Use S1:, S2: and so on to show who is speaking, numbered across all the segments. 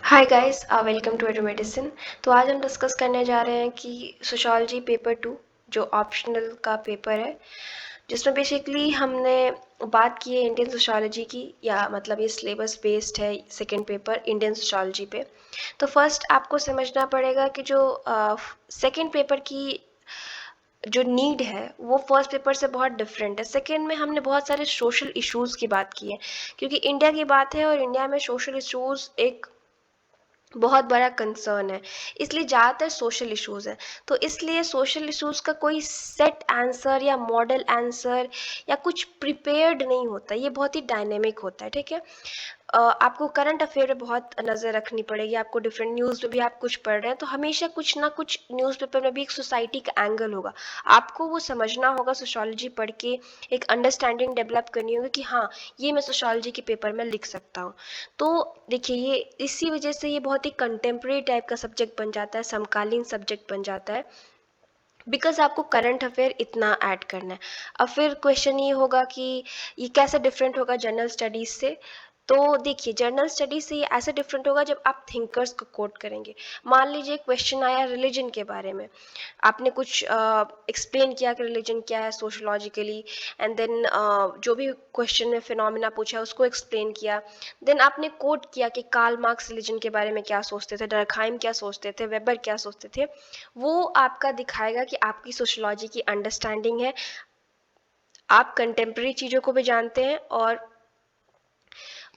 S1: Hi guys, welcome to Edumedicine. तो आज हम डिस्कस करने जा रहे हैं कि सोशियोलॉजी पेपर 2 जो ऑप्शनल का पेपर है, जिसमें बेसिकली हमने बात की है इंडियन सोशियोलॉजी की, या मतलब ये सिलेबस बेस्ड है सेकंड पेपर इंडियन सोशियोलॉजी पे। तो फर्स्ट आपको समझना पड़ेगा कि जो सेकंड पेपर की जो नीड है वो फर्स्ट पेपर से बहुत डिफरेंट है। सेकंड में हमने बहुत सारे सोशल इश्यूज़ की बात की है, क्योंकि इंडिया की बात है और इंडिया में सोशल इश्यूज़ एक बहुत बड़ा कंसर्न है, इसलिए ज़्यादातर सोशल इश्यूज़ हैं। तो इसलिए सोशल इश्यूज़ का कोई सेट आंसर या मॉडल आंसर या कुछ प्रिपेयर्ड नहीं होता, ये बहुत ही डायनेमिक होता है, ठीक है। आपको करंट अफेयर में बहुत नज़र रखनी पड़ेगी, आपको डिफरेंट न्यूज़ में भी आप कुछ पढ़ रहे हैं तो हमेशा कुछ ना कुछ न्यूज़पेपर में भी एक सोसाइटी का एंगल होगा, आपको वो समझना होगा। सोशोलॉजी पढ़ के एक अंडरस्टैंडिंग डेवलप करनी होगी कि हाँ, ये मैं सोशोलॉजी के पेपर में लिख सकता हूँ। तो देखिए, ये इसी वजह से ये बहुत ही कंटेम्प्रेरी टाइप का सब्जेक्ट बन जाता है, समकालीन सब्जेक्ट बन जाता है, बिकॉज आपको करंट अफेयर इतना ऐड करना है। अब फिर क्वेश्चन ये होगा कि ये कैसे डिफरेंट होगा जनरल स्टडीज़ से। तो देखिए, जनरल स्टडीज से ये ऐसे डिफरेंट होगा जब आप थिंकर्स को कोट करेंगे। मान लीजिए क्वेश्चन आया रिलीजन के बारे में, आपने कुछ एक्सप्लेन किया कि रिलीजन क्या है सोशोलॉजिकली, एंड देन जो भी क्वेश्चन में फिनोमिना पूछा उसको एक्सप्लेन किया, देन आपने कोट किया कि कार्ल मार्क्स रिलीजन के बारे में क्या सोचते थे, डर्कहाइम क्या सोचते थे, वेबर क्या सोचते थे। वो आपका दिखाएगा कि आपकी सोशोलॉजी की अंडरस्टैंडिंग है, आप कंटेम्प्रेरी चीज़ों को भी जानते हैं और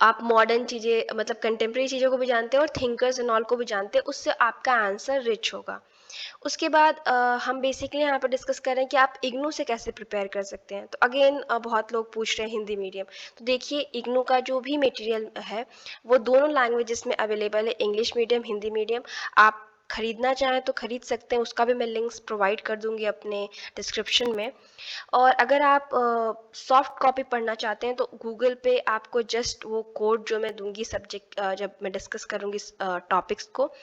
S1: आप मॉडर्न चीज़ें मतलब कंटेम्प्रेरी चीज़ों को भी जानते हैं और थिंकर्स एंड ऑल को भी जानते हैं, उससे आपका आंसर रिच होगा। उसके बाद हम बेसिकली यहाँ पर डिस्कस कर रहे हैं कि आप इग्नू से कैसे प्रिपेयर कर सकते हैं। तो अगेन बहुत लोग पूछ रहे हैं हिंदी मीडियम, तो देखिए इग्नू का जो भी मटेरियल है वो दोनों लैंग्वेजेस में अवेलेबल है, इंग्लिश मीडियम, हिंदी मीडियम। आप खरीदना चाहें तो खरीद सकते हैं, उसका भी मैं लिंक्स प्रोवाइड कर दूंगी अपने डिस्क्रिप्शन में। और अगर आप सॉफ्ट कॉपी पढ़ना चाहते हैं तो गूगल पे आपको जस्ट वो कोड जो मैं दूंगी सब्जेक्ट जब मैं डिस्कस करूंगी टॉपिक्स को,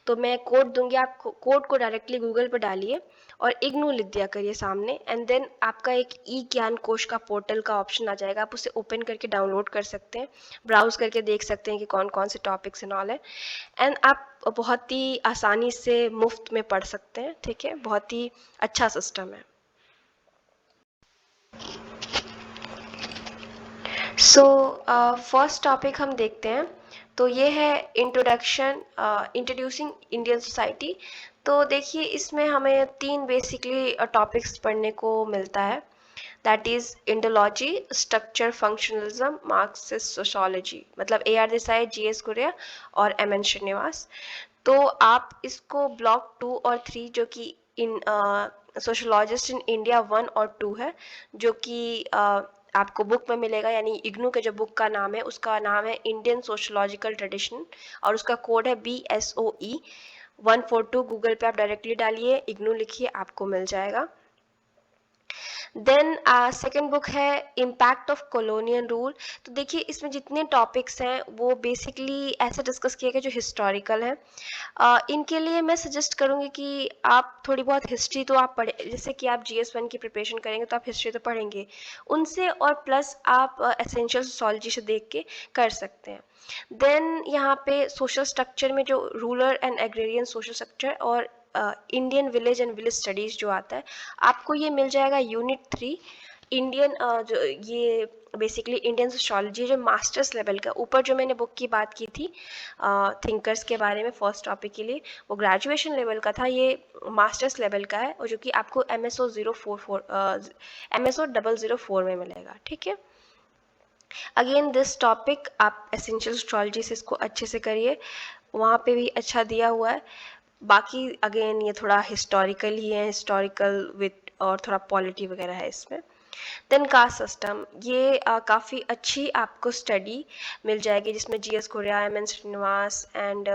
S1: तो मैं कोड दूंगी, आप कोड को डायरेक्टली गूगल पर डालिए और इग्नू लिख दिया करिए सामने, एंड देन आपका एक ई ज्ञान कोश का पोर्टल का ऑप्शन आ जाएगा, आप उसे ओपन करके डाउनलोड कर सकते हैं, ब्राउज करके देख सकते हैं कि कौन कौन से टॉपिक्स एंड ऑल है, एंड आप बहुत ही आसानी से मुफ्त में पढ़ सकते हैं, ठीक है। बहुत ही अच्छा सिस्टम है। सो फर्स्ट टॉपिक हम देखते हैं, तो ये है इंट्रोडक्शन, इंट्रोड्यूसिंग इंडियन सोसाइटी। तो देखिए, इसमें हमें तीन बेसिकली टॉपिक्स पढ़ने को मिलता है, that is Indology, structure functionalism, Marxist sociology, मतलब A R Desai, G S Ghurye और एम एन श्रीनिवास। तो आप इसको ब्लॉक 2 और 3 जो कि इन सोशोलॉजिस्ट इन इंडिया 1 और 2 है, जो कि आपको बुक में मिलेगा, यानी इग्नू के जो बुक का नाम है उसका नाम है इंडियन सोशोलॉजिकल ट्रेडिशन और उसका कोड है BSOE 142। गूगल पे आप डायरेक्टली डालिए, इग्नू लिखिए, आपको मिल जाएगा। देन सेकेंड बुक है इम्पैक्ट ऑफ कॉलोनियल रूल। तो देखिए, इसमें जितने टॉपिक्स हैं वो बेसिकली ऐसे डिस्कस किए गए जो हिस्टोरिकल हैं। इनके लिए मैं सजेस्ट करूँगी कि आप थोड़ी बहुत हिस्ट्री तो आप पढ़े, जैसे कि आप GS1 की प्रिपरेशन करेंगे तो आप हिस्ट्री तो पढ़ेंगे उनसे, और प्लस आप एसेंशियल सोशोलॉजी से देख के कर सकते हैं। देन यहाँ पे सोशल स्ट्रक्चर में जो rural and agrarian social structure और Indian village and village studies जो आता है, आपको ये मिल जाएगा यूनिट 3 इंडियन, जो ये बेसिकली इंडियन सोशोलॉजी जो मास्टर्स लेवल का, ऊपर जो मैंने बुक की बात की थी थिंकर्स के बारे में फर्स्ट टॉपिक के लिए, वो ग्रेजुएशन लेवल का था, ये मास्टर्स लेवल का है, और जो कि आपको MSO 004 में मिलेगा, ठीक है। अगेन दिस टॉपिक आप एसेंशियल एस्ट्रोलॉजी से इसको अच्छे से करिए, वहाँ पे भी अच्छा दिया हुआ है। बाकी अगेन ये थोड़ा हिस्टोरिकल ही है, हिस्टोरिकल विद और थोड़ा पॉलिटी वगैरह है इसमें। देन कास्ट सिस्टम, ये काफ़ी अच्छी आपको स्टडी मिल जाएगी, जिसमें GS Ghurye, MN Srinivas and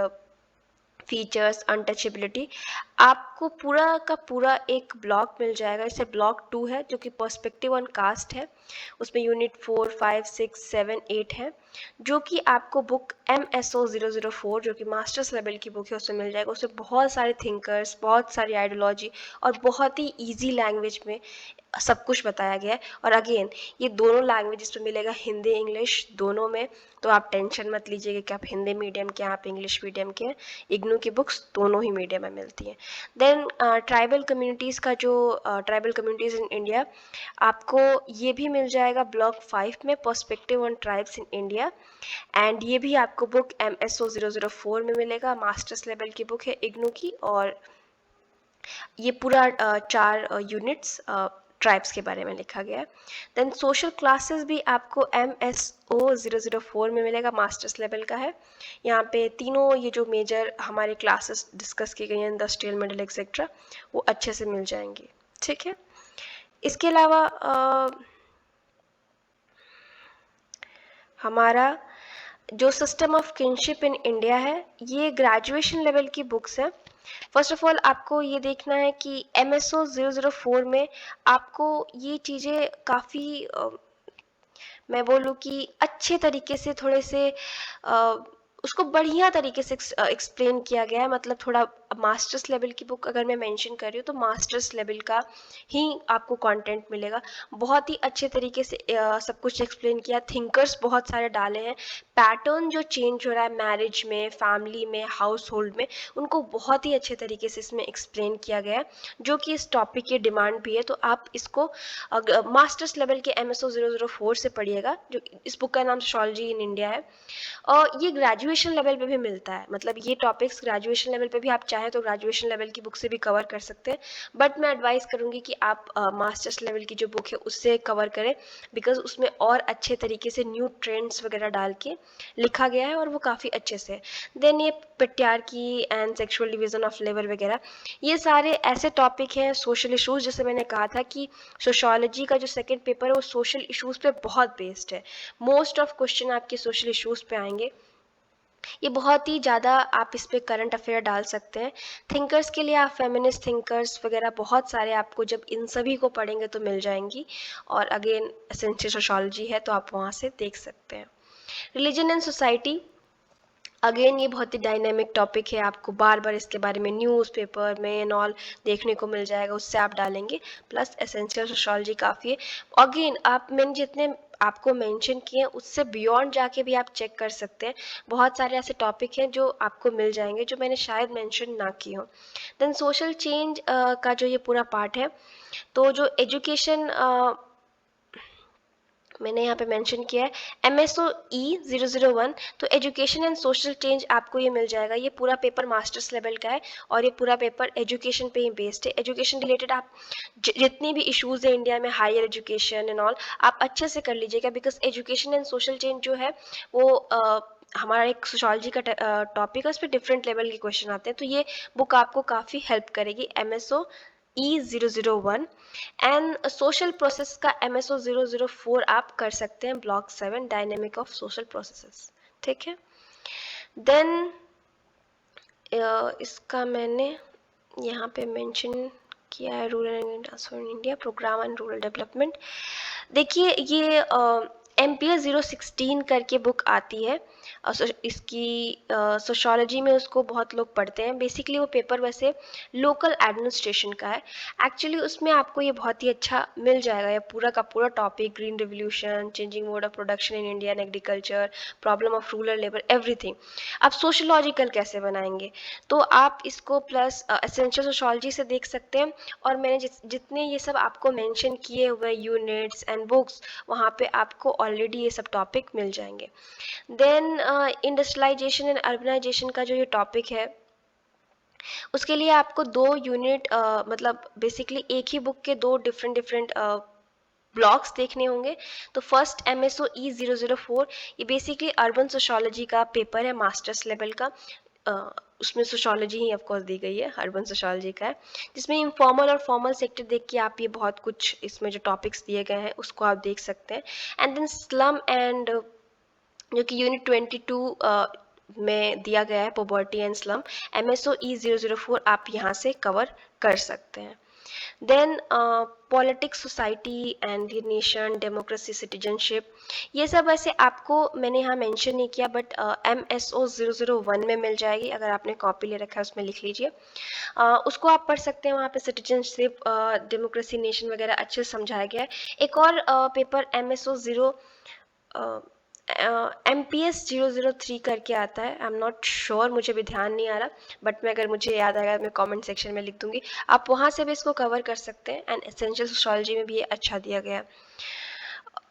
S1: features, untouchability, आपको पूरा का पूरा एक ब्लॉक मिल जाएगा। इसे ब्लॉक 2 है जो कि पर्सपेक्टिव ऑन कास्ट है, उसमें यूनिट 4, 5, 6, 7, 8 है। जो कि आपको बुक MSO 004 जो कि मास्टर्स लेवल की बुक है उसमें मिल जाएगा। उसमें बहुत सारे थिंकर्स, बहुत सारी आइडियोलॉजी और बहुत ही ईजी लैंग्वेज में सब कुछ बताया गया है। और अगेन ये दोनों लैंग्वेजेस में मिलेगा, हिंदी इंग्लिश दोनों में। तो आप टेंशन मत लीजिएगा कि आप हिंदी मीडियम के हैं, आप इंग्लिश मीडियम के हैं। इग्नू की बुक्स दोनों ही मीडियम में मिलती हैं। देन ट्राइबल कम्युनिटीज़ का जो ट्राइबल कम्युनिटीज़ इन इंडिया, आपको ये भी मिल जाएगा ब्लॉक 5 में, perspective on tribes in India. And ये भी आपको बुक MSO 004 में मिलेगा, मास्टर्स लेवल की बुक है इग्नू की। और ये पूरा 4 यूनिट्स ट्राइब्स के बारे में लिखा गया है। देन सोशल क्लासेस भी आपको MSO 004 में मिलेगा, मास्टर्स लेवल का है। यहाँ पे तीनों ये जो मेजर हमारे क्लासेस डिस्कस की गई हैं, इंडस्ट्रियल, मिडिल एक्सेट्रा, वो अच्छे से मिल जाएंगे। ठीक है। इसके अलावा हमारा जो system of kinship in India है, ये ग्रेजुएशन लेवल की बुक्स हैं। फर्स्ट ऑफ ऑल आपको ये देखना है कि MSO 004 में आपको ये चीज़ें काफ़ी मैं बोलूँ कि अच्छे तरीके से, थोड़े से उसको बढ़िया तरीके से एक्सप्लेन किया गया है। मतलब थोड़ा मास्टर्स लेवल की बुक अगर मैं मेंशन कर रही हूँ तो मास्टर्स लेवल का ही आपको कंटेंट मिलेगा। बहुत ही अच्छे तरीके से सब कुछ एक्सप्लेन किया। थिंकर्स बहुत सारे डाले हैं। पैटर्न जो चेंज हो रहा है मैरिज में, फैमिली में, हाउस होल्ड में, उनको बहुत ही अच्छे तरीके से इसमें एक्सप्लेन किया गया है, जो कि इस टॉपिक की डिमांड भी है। तो आप इसको मास्टर्स लेवल के MSO 004 से पढ़िएगा। जो इस बुक का नाम सोशियोलॉजी इन इंडिया है। और ये ग्रेजुएशन लेवल पे भी मिलता है। मतलब ये टॉपिक्स ग्रेजुएशन लेवल पे भी आप चाहें तो ग्रेजुएशन लेवल की बुक से भी कवर कर सकते हैं। बट मैं एडवाइस करूँगी कि आप मास्टर्स लेवल की जो बुक है उससे कवर करें, बिकॉज उसमें और अच्छे तरीके से न्यू ट्रेंड्स वगैरह डाल के लिखा गया है और वो काफ़ी अच्छे से। देन ये patriarchy and sexual division of labour वगैरह, ये सारे ऐसे टॉपिक हैं। सोशल इशूज़, जैसे मैंने कहा था कि सोशियोलॉजी का जो सेकेंड पेपर है वो सोशल इशूज़ पे बहुत बेस्ड है। मोस्ट ऑफ क्वेश्चन आपके सोशल इशूज़ पे आएंगे। ये बहुत ही ज़्यादा आप इस पे करंट अफेयर डाल सकते हैं। थिंकर्स के लिए आप फेमिनिस्ट थिंकर्स वगैरह बहुत सारे आपको जब इन सभी को पढ़ेंगे तो मिल जाएंगी। और अगेन एसेंशियल सोशियोलॉजी है तो आप वहाँ से देख सकते हैं। रिलीजन एंड सोसाइटी, अगेन ये बहुत ही डायनेमिक टॉपिक है। आपको बार बार इसके बारे में न्यूज़पेपर में एंड ऑल देखने को मिल जाएगा, उससे आप डालेंगे। प्लस एसेंशियल सोशियोलॉजी काफ़ी है। अगेन मैंने जितने आपको मेंशन किए हैं उससे बियॉन्ड जाके भी आप चेक कर सकते हैं। बहुत सारे ऐसे टॉपिक हैं जो आपको मिल जाएंगे जो मैंने शायद मेंशन ना की हो। देन सोशल चेंज का जो ये पूरा पार्ट है, तो जो एजुकेशन मैंने यहाँ पे मेंशन किया है MSO E 001, तो एजुकेशन एंड सोशल चेंज आपको ये मिल जाएगा। ये पूरा पेपर मास्टर्स लेवल का है और ये पूरा पेपर एजुकेशन पे ही बेस्ड है। एजुकेशन रिलेटेड आप जितनी भी इश्यूज़ है इंडिया में, हायर एजुकेशन एंड ऑल, आप अच्छे से कर लीजिएगा। Because education and social change जो है वो हमारा एक सोशियोलॉजी का टॉपिक है, उस पर डिफरेंट लेवल के क्वेश्चन आते हैं। तो ये बुक आपको काफ़ी हेल्प करेगी, MSO E001। And social process का MSO 004 आप कर सकते हैं, block 7, dynamic of social processes. ठीक है। देन इसका मैंने यहाँ पे मेंशन किया है rural and transform India programme and rural development. देखिए ये MPS 016 करके बुक आती है। इसकी सोशियोलॉजी में उसको बहुत लोग पढ़ते हैं। बेसिकली वो पेपर वैसे लोकल एडमिनिस्ट्रेशन का है। एक्चुअली उसमें आपको ये बहुत ही अच्छा मिल जाएगा, ये पूरा का पूरा topic, green revolution, changing mode of production in Indian agriculture, problem of rural labour, everything. आप सोशोलॉजिकल कैसे बनाएंगे, तो आप इसको प्लस एसेंशियल सोशियोलॉजी से देख सकते हैं। और मैंने जितने ये सब आपको मेंशन किए हुए यूनिट्स एंड बुक्स, वहाँ पे आपको ऑलरेडी ये सब टॉपिक मिल जाएंगे। देन इंडस्ट्रियलाइजेशन एंड अर्बनाइजेशन का जो ये टॉपिक है, उसके लिए आपको 2 यूनिट मतलब बेसिकली एक ही बुक के 2 डिफरेंट ब्लॉक्स देखने होंगे। तो फर्स्ट MSO E004, ये बेसिकली अर्बन सोशियोलॉजी का पेपर है, मास्टर्स लेवल का। उसमें सोशियोलॉजी ही ऑफ कोर्स दी गई है, अर्बन सोशियोलॉजी का है, जिसमें इनफॉर्मल और फॉर्मल सेक्टर देख के आप ये बहुत कुछ इसमें जो टॉपिक्स दिए गए हैं उसको आप देख सकते हैं। एंड देन स्लम एंड जो कि यूनिट 22 में दिया गया है, poverty and slum, MSO E004 आप यहाँ से कवर कर सकते हैं। Then politics, society and nation, democracy, citizenship, ये सब ऐसे आपको मैंने यहाँ मेंशन नहीं किया, बट MSO 001 में मिल जाएगी। अगर आपने कॉपी ले रखा है उसमें लिख लीजिए, उसको आप पढ़ सकते हैं। वहाँ पे सिटीजनशिप, डेमोक्रेसी, नेशन वगैरह अच्छे से समझाया गया है। एक और पेपर MSO 0 MPS 003 करके आता है। आई एम नॉट श्योर, मुझे भी ध्यान नहीं आ रहा, बट मैं अगर मुझे याद आएगा मैं कमेंट सेक्शन में लिख दूंगी। आप वहाँ से भी इसको कवर कर सकते हैं। एंड एसेंशियल सोशियोलॉजी में भी ये अच्छा दिया गया है।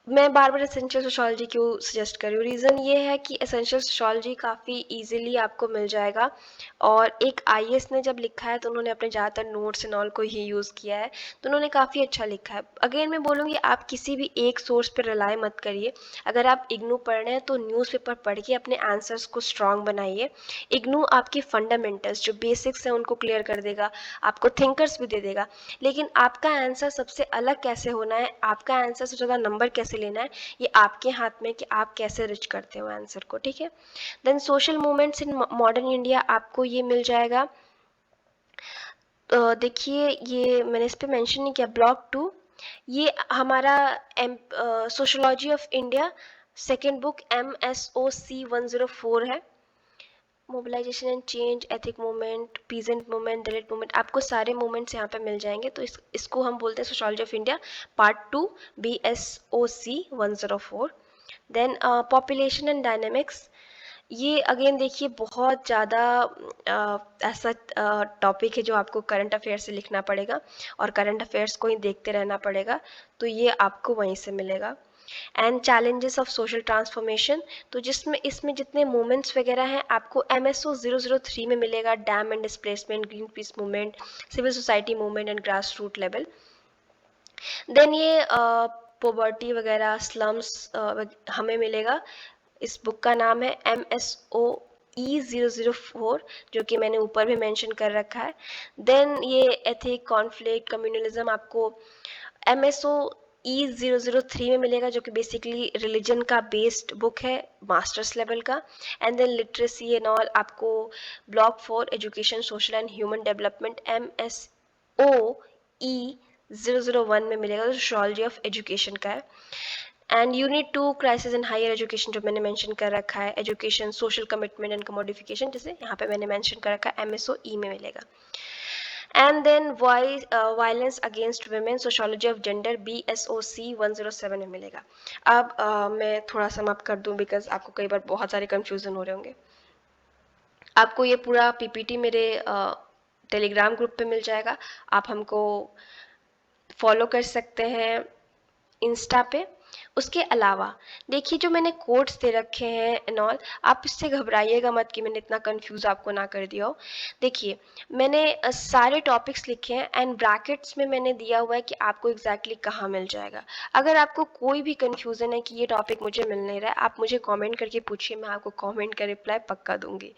S1: मैं बार बार एसेंशियल सोशियोलॉजी क्यों सजेस्ट कर रही हूँ, रीज़न ये है कि एसेंशियल सोशियोलॉजी काफ़ी इजीली आपको मिल जाएगा। और एक IAS ने जब लिखा है तो उन्होंने अपने ज़्यादातर नोट्स एंड ऑल को ही यूज़ किया है, तो उन्होंने काफ़ी अच्छा लिखा है। अगेन मैं बोलूँगी, आप किसी भी एक सोर्स पर रिलाई मत करिए। अगर आप इग्नू पढ़ रहे हैं तो न्यूज़पेपर पढ़ के अपने आंसर्स को स्ट्रॉन्ग बनाइए। इग्नू आपकी फंडामेंटल्स जो बेसिक्स हैं उनको क्लियर कर देगा, आपको थिंकर्स भी दे देगा। लेकिन आपका आंसर सबसे अलग कैसे होना है, आपका आंसर से ज़्यादा नंबर कैसे लेना है, ये आपके हाथ में कि आप कैसे रिच करते हो आंसर को, ठीक है। Then social movements in modern India, आपको ये मिल जाएगा। देखिए, ये मैंने इस पर मेंशन नहीं किया, ब्लॉक 2, ये हमारा sociology of India second book MSOC 104 है। Mobilisation and change, ethic movement, peasant movement, Dalit movement, आपको सारे मूवमेंट्स यहाँ पे मिल जाएंगे। तो इसको हम बोलते हैं sociology of India part 2 BSOC 104। Then population and dynamics, ये अगेन देखिए बहुत ज़्यादा ऐसा टॉपिक है जो आपको करंट अफेयर से लिखना पड़ेगा और करंट अफेयर्स को ही देखते रहना पड़ेगा, तो ये आपको वहीं से मिलेगा। And challenges of social transformation, तो जिसमें इसमें जितने मूवमेंट्स वगैरह हैं आपको MSO 003 में मिलेगा। Dam and displacement, green peace movement, civil society movement and grass root level. Then ये पॉवर्टी वगैरह, स्लम्स हमें मिलेगा। इस बुक का नाम है MSOE 004, जो कि मैंने ऊपर भी मेंशन कर रखा है। देन ये एथिक, कॉन्फ्लिक्ट, कम्युनलिज्म आपको MSOE 003 में मिलेगा, जो कि बेसिकली रिलीजन का बेस्ड बुक है, मास्टर्स लेवल का। And then literacy and all आपको block 4 education, social and human development MSOE 001 में मिलेगा, जो सोशियोलॉजी ऑफ एजुकेशन का है। And unit 2 crisis in higher education, जो मैंने मेंशन कर रखा है, education, social commitment and commodification, जैसे यहाँ पे मैंने मेंशन कर रखा है, MSOE में मिलेगा। And then violence against women, sociology of gender, BSOC 107 में मिलेगा। अब मैं थोड़ा समाप्त कर दूं, बिकॉज आपको कई बार बहुत सारे कन्फ्यूजन हो रहे होंगे। आपको ये पूरा PPT मेरे टेलीग्राम ग्रुप पे मिल जाएगा। आप हमको फॉलो कर सकते हैं इंस्टा पे। उसके अलावा देखिए, जो मैंने कोड्स दे रखे हैं एंड ऑल, आप इससे घबराइएगा मत कि मैंने इतना कंफ्यूज आपको ना कर दिया हो। देखिए, मैंने सारे टॉपिक्स लिखे हैं एंड ब्रैकेट्स में मैंने दिया हुआ है कि आपको एग्जैक्टली कहाँ मिल जाएगा। अगर आपको कोई भी कंफ्यूजन है कि ये टॉपिक मुझे मिल नहीं रहा है, आप मुझे कमेंट करके पूछिए, मैं आपको कमेंट का रिप्लाई पक्का दूंगी।